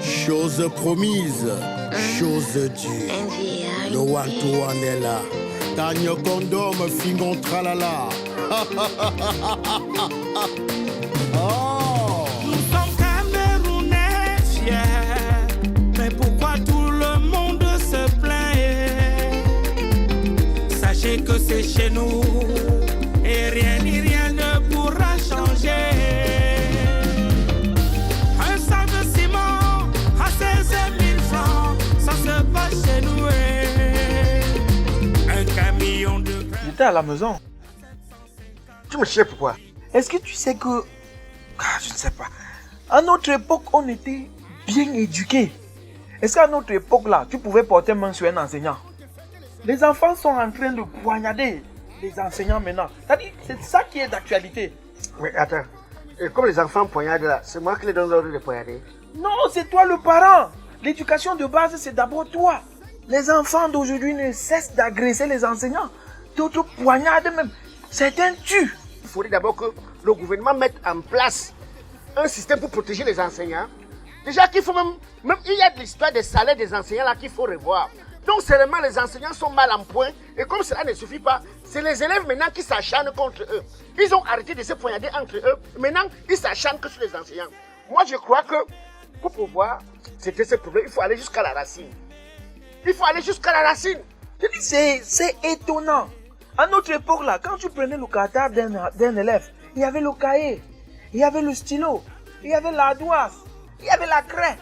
Chose promise, chose due. Le one-to-one est là. Tagno condom, fingon tralala. Oh. Nous sommes Camerounais fiers, mais pourquoi tout le monde se plaint? Sachez que c'est chez nous et rien ni rien ne pourra changer. Un sac de ciment à 16 000 francs, ça se passe chez nous. Un camion de... J'étais à la maison. Tu me sais pourquoi? Est-ce que tu sais que... je ne sais pas. À notre époque, on était bien éduqués. Est-ce qu'à notre époque, là, tu pouvais porter main sur un enseignant? Les enfants sont en train de poignarder les enseignants maintenant. C'est ça qui est d'actualité. Mais attends, et comme les enfants poignardent là, c'est moi qui les donne l'ordre de poignarder? Non, c'est toi le parent. L'éducation de base, c'est d'abord toi. Les enfants d'aujourd'hui ne cessent d'agresser les enseignants. D'autres poignardent même. Certains tuent. Il faudrait d'abord que le gouvernement mette en place un système pour protéger les enseignants. Déjà qu'il faut même il y a de l'histoire des salaires des enseignants là qu'il faut revoir. Donc seulement les enseignants sont mal en point et comme cela ne suffit pas, c'est les élèves maintenant qui s'acharnent contre eux. Ils ont arrêté de se poignarder entre eux, maintenant ils s'acharnent que sur les enseignants. Moi je crois que pour pouvoir traiter ce problème, il faut aller jusqu'à la racine. Il faut aller jusqu'à la racine. C'est étonnant. À notre époque là, quand tu prenais le cartable d'un élève, il y avait le cahier, il y avait le stylo, il y avait l'ardoise, il y avait la craie.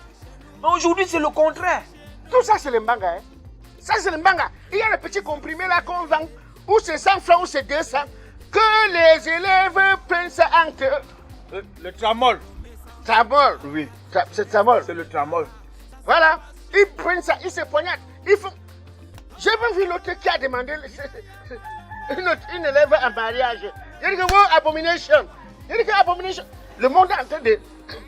Mais aujourd'hui c'est le contraire. Tout ça c'est le mbanga. Hein? Ça c'est le mbanga. Il y a le petit comprimé là qu'on vend, ou c'est 100 francs ou c'est 200, que les élèves prennent ça entre eux. Le tramol. Tramol? Oui. C'est tramol? C'est le tramol. Voilà. Ils prennent ça, ils se poignardent. Ils font... J'ai même vu l'autre qui a demandé une élève en mariage. Il dit que wow, abomination. Il dit que abomination. Le monde est en train de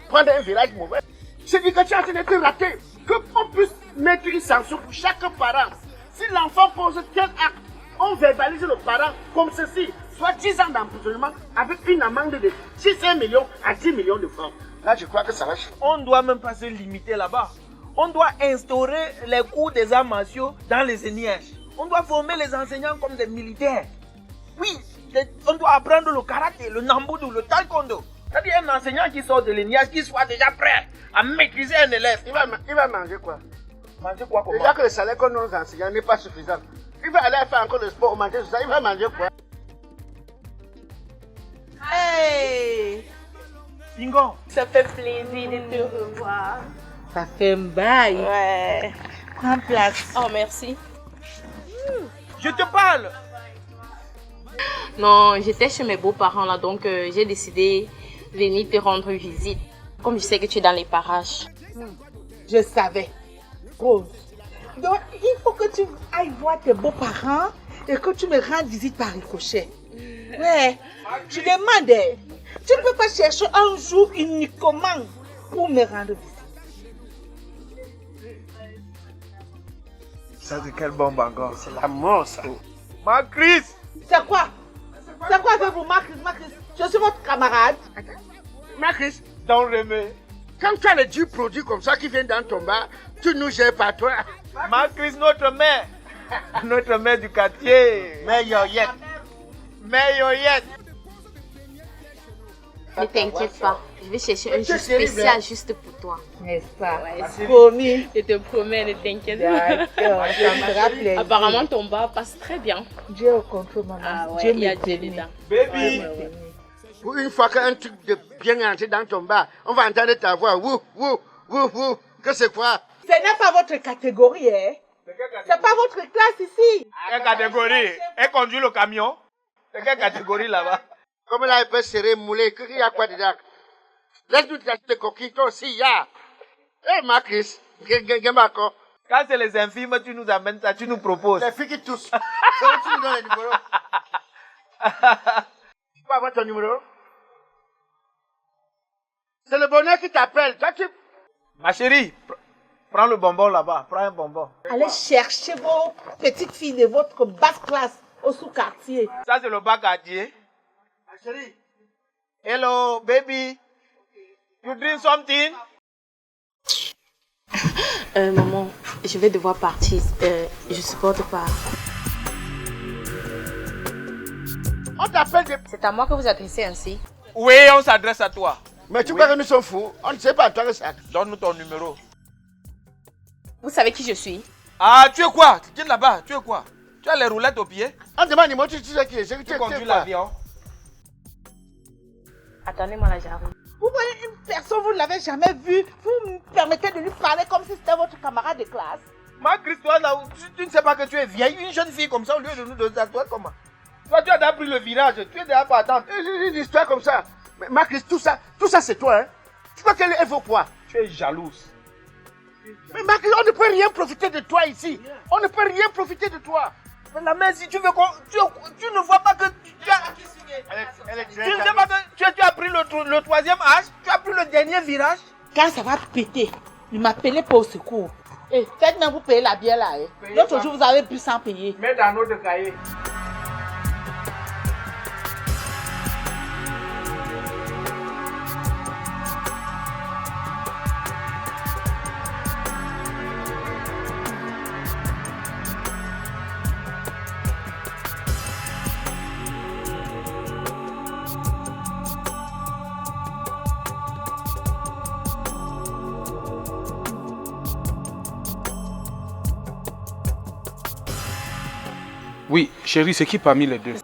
prendre un virage mauvais. C'est l'éducation en train d'être ratée. Qu'on puisse mettre une sanction pour chaque parent. Si l'enfant pose tel acte, on verbalise le parent comme ceci. Soit 10 ans d'emprisonnement avec une amende de 6 millions à 10 millions de francs. Là, je crois que ça va changer. On ne doit même pas se limiter là-bas. On doit instaurer les cours des arts martiaux dans les ENIH. On doit former les enseignants comme des militaires. Oui, on doit apprendre le karaté, le nambudu, le taekwondo. C'est-à-dire un enseignant qui sort de l'ENIH qui soit déjà prêt à maîtriser un élève. Il va manger quoi? Manger quoi comment? Déjà que le salaire qu'on donne aux enseignants n'est pas suffisant. Il va aller faire encore le sport, manger tout ça. Il va manger quoi? Hey! Pingon. Ça fait plaisir de te revoir. Ça fait un bail. Ouais. Prends place. Oh, merci. Je te parle. Non, j'étais chez mes beaux-parents là, donc j'ai décidé de venir te rendre visite. Comme je sais que tu es dans les parages. Je savais. Rose. Donc, il faut que tu ailles voir tes beaux-parents et que tu me rendes visite par ricochet. Ouais. Je demandais, tu ne peux pas chercher un jour uniquement pour me rendre visite. Ça c'est quelle bombe encore? C'est la mort ça. Macris. C'est quoi? C'est quoi avec vous, Macris? Je suis votre camarade. Macris, Dans le remets. quand tu as les 10 produits comme ça qui viennent dans ton bar, tu nous gères pas toi. Macris, notre mère. Notre mère du quartier. Mais yoyette. Mère Yoyette. Ne t'inquiète pas, je vais chercher un jus c'est terrible, spécial hein. juste pour toi. N'est-ce pas? Ouais, Promis. Je te promets, ne t'inquiète D'accord, ça me fera plaisir. Apparemment, ton bar passe très bien. Dieu au contrôle, maman. Ah ouais, Dieu il y a me Dieu bénit. dedans. Baby. Pour une fois qu'un truc de bien rentré dans ton bar, on va entendre ta voix. Wouh, wouh, wouh, wouh. Que c'est quoi? Ce n'est pas votre catégorie, hein? C'est pas votre classe ici. Quelle catégorie? Elle conduit le camion. C'est quelle catégorie là-bas? Comme là, elle peut serrer, mouler. Il y a quoi dedans? Laisse-nous tes coquilles, toi aussi, il y a. Eh, Macris, Quand c'est les infirmes, tu nous amènes ça, tu nous proposes. les filles qui toussent. C'est où tu nous donnes les numéros? Tu peux avoir ton numéro? C'est le bonheur qui t'appelle. Toi, tu... Ma chérie, prends le bonbon là-bas. Prends un bonbon. Allez chercher vos petites filles de votre basse classe au sous-quartier. Ça, c'est le bac à Dieu. Ma chérie. Hello, baby. You drink something? Maman, je vais devoir partir. Je supporte pas. On t'appelle des... C'est à moi que vous adressez ainsi. Oui, on s'adresse à toi. Mais tu crois que nous sommes fous? On ne sait pas, toi que ça. Donne-nous ton numéro. Vous savez qui je suis? Ah, tu es quoi? Tu es là-bas, tu es quoi? Tu as les roulettes aux pieds? On demande numéro, tu sais qui est. Tu conduis l'avion? Attendez-moi là, j'arrive. Vous voyez une personne, vous ne l'avez jamais vue, vous me permettez de lui parler comme si c'était votre camarade de classe. Ma Christ, toi, là, tu ne sais pas que tu es vieille. Une jeune fille comme ça, au lieu de nous donner à toi, comment? Toi, tu as déjà pris le virage, tu es déjà partante. Une histoire comme ça. Mais Marcus, tout ça c'est toi, hein? Tu crois qu'elle vaut quoi? Tu es jalouse. Mais Marcus, on ne peut rien profiter de toi ici. On ne peut rien profiter de toi. Mais la mère, si tu veux qu'on... Tu ne vois pas que tu as... Tu ne sais pas que tu as pris le troisième âge? Tu as pris le dernier virage? Quand ça va péter, ne m'appelez pas au secours. Et faites même vous payer la bière là. L'autre jour, vous avez bu sans payer. Mets dans notre cahier. Oui, chérie, c'est qui parmi les deux?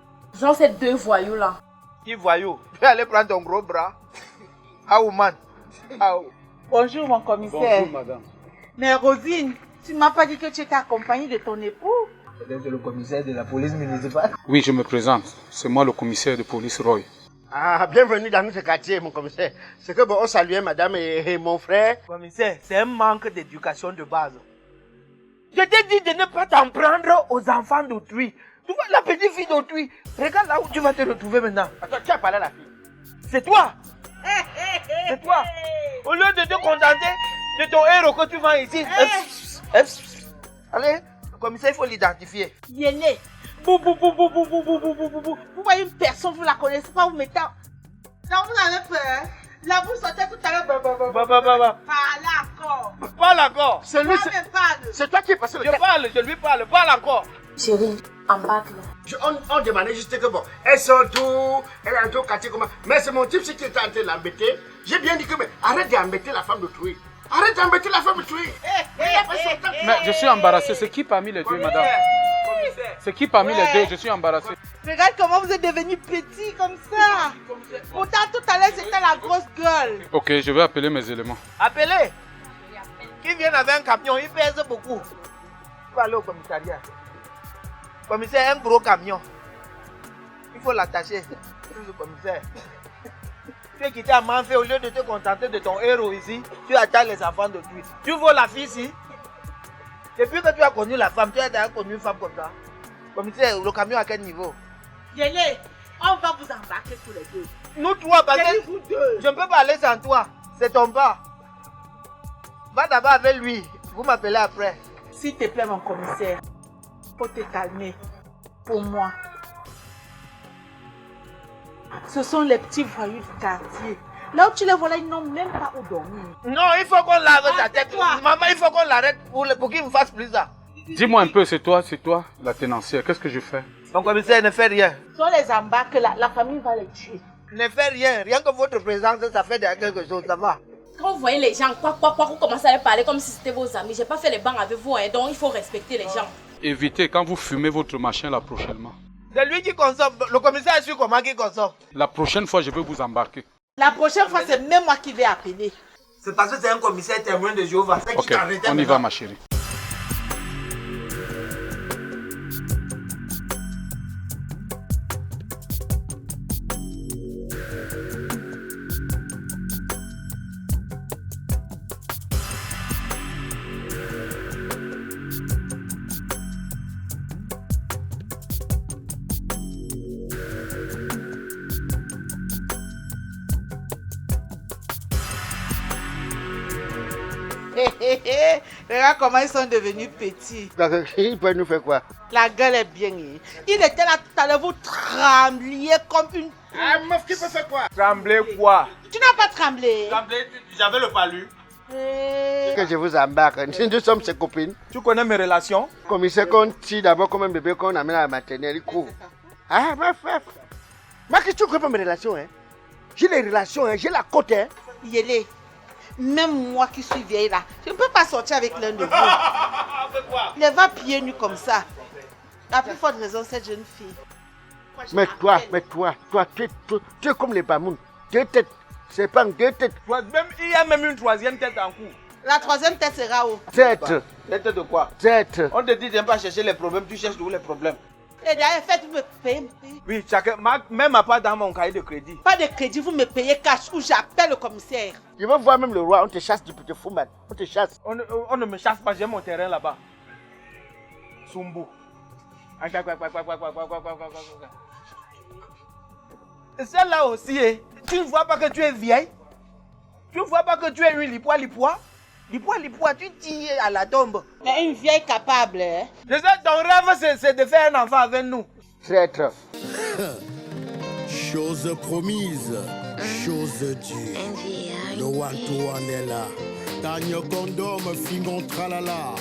Genre ces deux voyous là. Qui voyou? Tu vas aller prendre ton gros bras. Ah, woman. Ah, Bonjour mon commissaire. Bonjour, madame. Mais Rosine, tu ne m'as pas dit que tu étais accompagnée de ton époux? c'est le commissaire de la police municipale. Oui, je me présente. C'est moi le commissaire de police Roy. Ah, bienvenue dans notre quartier, mon commissaire. C'est que bon, on saluait madame et mon frère. Commissaire, c'est un manque d'éducation de base. Je t'ai dit de ne pas t'en prendre aux enfants d'autrui. Tu vois la petite fille d'autrui. Regarde là où tu vas te retrouver maintenant. Attends, tu as parlé à la fille. C'est toi. C'est toi. Au lieu de te contenter de ton héros que tu vends ici. Allez, le commissaire, il faut l'identifier. Yéné. Bou, bou, bou, bou, bou, bou, bou, bou, bou, bou, bou. Vous voyez une personne, vous la connaissez pas, vous mettez... Non, vous avez peur. Là, vous sortez tout à l'heure. Parlez encore. Parle encore. C'est lui, Parle. c'est toi qui es passé le Je parle, je lui parle. Parle encore. Chérie, embarque là. On demandait juste que bon, elles sont tout, elles ont tout quartier comment. Mais c'est mon type qui était en train de l'embêter. J'ai bien dit que mais arrête d'embêter la femme d'autrui. Arrête d'embêter la femme d'autrui. Mais je suis embarrassé. C'est qui parmi les deux, madame? C'est qui parmi les deux? Je suis embarrassé. Regarde comment vous êtes devenu petit comme ça. Pourtant, tout à l'heure, c'était la grosse gueule. Ok, je vais appeler mes éléments. Appelez. Qui vient avec un camion, il pèse beaucoup. Il faut aller au commissariat. Commissaire, un gros camion. Il faut l'attacher. Le commissaire. Tu es quitté à Manfé au lieu de te contenter de ton héros ici. Tu attaques les enfants de lui. Tu vois la fille ici. Depuis que tu as connu la femme, tu as déjà connu une femme comme ça. Commissaire, le camion à quel niveau? Yéné, on va vous embarquer tous les deux. Nous trois, parce J'ai dit que vous deux. je ne peux pas aller sans toi. C'est ton pas. Va d'abord avec lui. Vous m'appelez après. S'il te plaît, mon commissaire, faut te calmer. Pour moi. Ce sont les petits voyous du quartier. Là où tu les vois là, ils n'ont même pas où dormir. Non, il faut qu'on l'arrête sa tête. Arrête-toi. Maman, il faut qu'on l'arrête pour qu'il ne fasse plus ça. Dis-moi un peu, c'est toi, la tenancière. Qu'est-ce que je fais? Mon commissaire, ne fait rien. Si on les embarque, la famille va les tuer. Ne fait rien. Rien que votre présence, ça fait déjà quelque chose. Ça va. Quand vous voyez les gens, vous commencez à les parler comme si c'était vos amis. J'ai pas fait les bancs avec vous, hein, donc il faut respecter les gens. Évitez quand vous fumez votre machin là prochainement. C'est lui qui consomme. Le commissaire est sûr comment il consomme. La prochaine fois, je vais vous embarquer. La prochaine fois, c'est même moi qui vais appeler. C'est parce que c'est un commissaire témoin de Jéhovah. C'est qui Ok, t'arrête on y maintenant. va ma chérie. Regarde comment ils sont devenus petits. Il peut nous faire quoi? La gueule est bien. Il était là tout à l'heure, vous trembliez comme une... Ah, meuf, qui peut faire quoi? Trembler quoi? Tu n'as pas tremblé. Trembler, j'avais le palu. Que je vous embarque. Nous sommes ses copines. Tu connais mes relations? Comme il sait qu'on tire d'abord comme un bébé qu'on amène à la maternelle, il court. Ah, bref. Moi, qu'est-ce que tu connais pas mes relations, hein? J'ai les relations, hein? J'ai la côte, hein? Yélé, même moi qui suis vieille là, je ne peux pas sortir avec l'un de vous. Il va pieds nus comme ça. La plus forte raison, cette jeune fille. Mais toi, tu es comme les Bamoun. 2 têtes. C'est pas 2 têtes. Il y a même une 3e tête en cours. La 3e tête sera où? 7. Tête de quoi? 7. On te dit de ne pas chercher les problèmes, tu cherches où les problèmes? Et d'ailleurs, faites-vous me payer. Oui, chacun, même à part dans mon cahier de crédit. Pas de crédit, vous me payez cash ou j'appelle le commissaire. Je veux voir même le roi, on te chasse du petit fou, man. On te chasse. On ne me chasse pas, j'ai mon terrain là-bas. Sumbu. Celle-là aussi, tu ne vois pas que tu es vieille? Tu ne vois pas que tu es une lipois? Lipois, tu tires à la tombe. Mais une vieille capable, hein? Je sais, ton rêve, c'est de faire un enfant avec nous. Traître. Chose promise, chose due. Le one-to-one est là. Tanyo Condom, Fingon Tralala.